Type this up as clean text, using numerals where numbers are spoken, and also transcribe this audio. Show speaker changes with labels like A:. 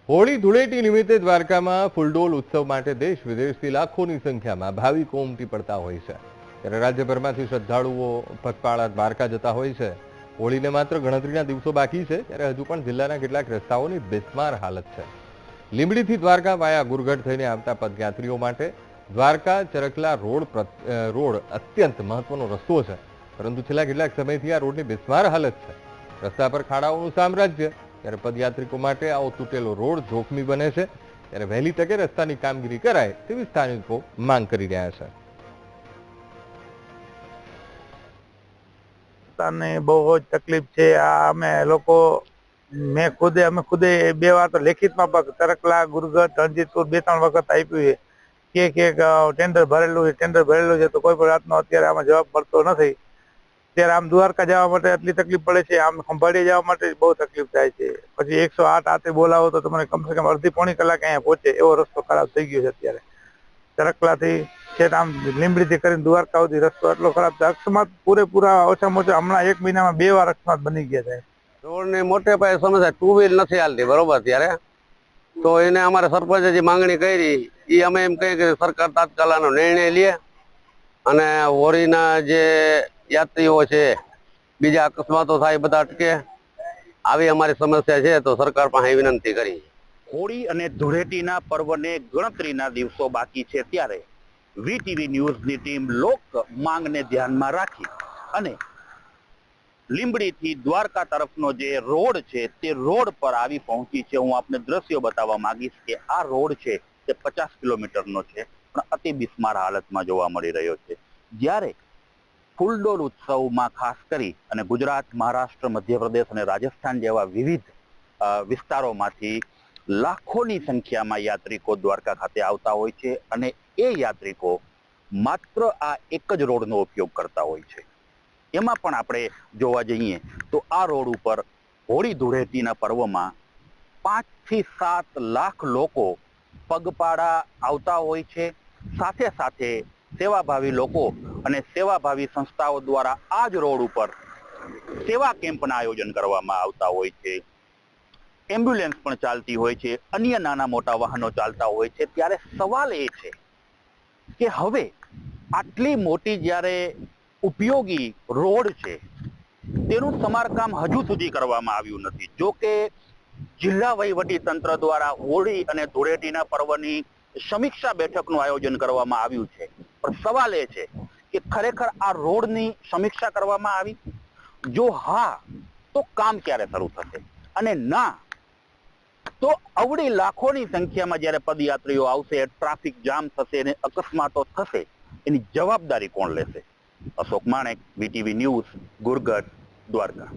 A: હોળી ધૂળેટી નિમિત્તે દ્વારકામાં ફૂલડોલ ઉત્સવ માટે દેશ વિદેશથી લાખોની સંખ્યામાં ભાવિકો ઉમટી પડતા હોય છે। ત્યારે રાજ્યભરમાંથી શ્રદ્ધાળુઓ પગપાળા દ્વારકા જતા હોય છે। હોળીને માત્ર ગણતરીના દિવસો બાકી છે, ત્યારે હજુ પણ જિલ્લાના કેટલાક રસ્તાઓની બિસ્માર હાલત છે। લીંબડીથી દ્વારકા વાયા ગુરગઢ થઈને આવતા પદયાત્રીઓ માટે દ્વારકા ચરકલા રોડ અત્યંત મહત્વનો રસ્તો છે, પરંતુ છેલ્લા કેટલાક સમયથી આ રોડની બિસ્માર હાલત છે। રસ્તા પર ખાડાઓનું સામ્રાજ્ય। ત્યારે પદયાત્રિકો માટે આવો તૂટેલો રોડ જોખમી બને છે। ત્યારે વહેલી તકે રસ્તાની કામગીરી કરાય તેવી સ્થાનિકો માંગ કરી રહ્યા છે।
B: બહુ જ તકલીફ છે। આ અમે ખુદે બે વાર તો લેખિતમાં તરકલા ગુરગઢ રણજીતપુર 2-3 વખત આપ્યું છે કે ટેન્ડર ભરેલું છે તો કોઈ પણ રાતનો અત્યારે આમાં જવાબ મળતો નથી। ત્યારે આમ દ્વારકા જવા માટે એટલી તકલીફ પડે છે, આમ ખંભાળિયા જવા માટે બહુ તકલીફ થાય છે। પછી 108 આતે બોલાવો તો તમને કમસે કમ અડધી પોણી કલાક અહીંયા પહોંચે એવો રસ્તો ખરાબ થઈ ગયો છે। અત્યારે ચરકલાથી છે આમ લીંબડીથી કરીને દ્વારકા સુધી રસ્તો એટલો ખરાબ છે। અકસ્માત પૂરેપૂરા ઓછામાં ઓછા હમણાં 1 મહિનામાં 2 વાર અકસ્માત બની ગયા છે।
C: રોડની મોટે પાયે સમસ્યા, 2 વ્હીલ નથી હાલતી બરોબર। ત્યારે તો એને અમારે સરપંચે જે માંગણી કરી એ અમે એમ કહીએ કે સરકાર તાત્કાલ આનો નિર્ણય લે અને હોળીના જે યાત્રીઓ છે બીજા અકસ્માતો થાય બધા અટકે, આવી અમારી સમસ્યા છે। તો સરકાર પાસે વિનંતી કરી।
D: હોળી અને ધૂળેટીના પર્વને ગણતરીના દિવસો બાકી છે, ત્યારે વીટીવી ન્યૂઝની ટીમ લોક માંગને ધ્યાનમાં રાખી અને લીંબડીથી દ્વારકા તરફનો જે રોડ છે તે રોડ પર આવી પહોંચી છે। હું આપને દ્રશ્યો બતાવવા માંગીશ કે આ રોડ છે તે 50 કિલોમીટરનો છે, પણ અતિ બિસ્માર હાલતમાં જોવા મળી રહ્યો છે। જ્યારે ફૂલડોલ ઉત્સવમાં ખાસ કરી અને ગુજરાત, મહારાષ્ટ્ર, મધ્યપ્રદેશ અને રાજસ્થાન જેવા વિવિધ વિસ્તારોમાંથી લાખોની સંખ્યામાં યાત્રિકો દ્વારકા ખાતે આવતા હોય છે અને એ યાત્રિકો માત્ર આ એક જ રોડનો ઉપયોગ કરતા હોય છે। એમાં પણ આપણે જોવા જઈએ તો આ રોડ ઉપર હોળી ધૂળેટીના પર્વમાં 5 થી 7 લાખ લોકો પગપાળા આવતા હોય છે। સાથે સાથે સેવાભાવી લોકો અને સેવાભાવી સંસ્થાઓ દ્વારા આ જ રોડ ઉપર સેવા કેમ્પના આયોજન કરવામાં આવતા હોય છે। એમ્બ્યુલન્સ પણ ચાલતી હોય છે, અન્ય નાના મોટા વાહનો ચાલતા હોય છે। ત્યારે સવાલ એ છે કે હવે આટલી મોટી જ્યારે ઉપયોગી રોડ છે તેનું સમારકામ હજુ સુધી કરવામાં આવ્યું નથી। જો કે જિલ્લા વહીવટી તંત્ર દ્વારા હોળી અને ધૂળેટીના પર્વની સમીક્ષા બેઠકનું આયોજન કરવામાં આવ્યું છે, પણ સવાલ એ છે કે ખરેખર આ રોડની સમીક્ષા કરવામાં આવી? જો હા, તો કામ ક્યારે શરૂ થશે? અને ના તો અવળી લાખોની સંખ્યામાં જ્યારે પદયાત્રીઓ આવશે, ટ્રાફિક જામ થશે અને અકસ્માતો થશે, એની જવાબદારી કોણ લેશે? અશોક માણેક, વીટીવી ન્યૂઝ, ગુરગઢ, દ્વારકા।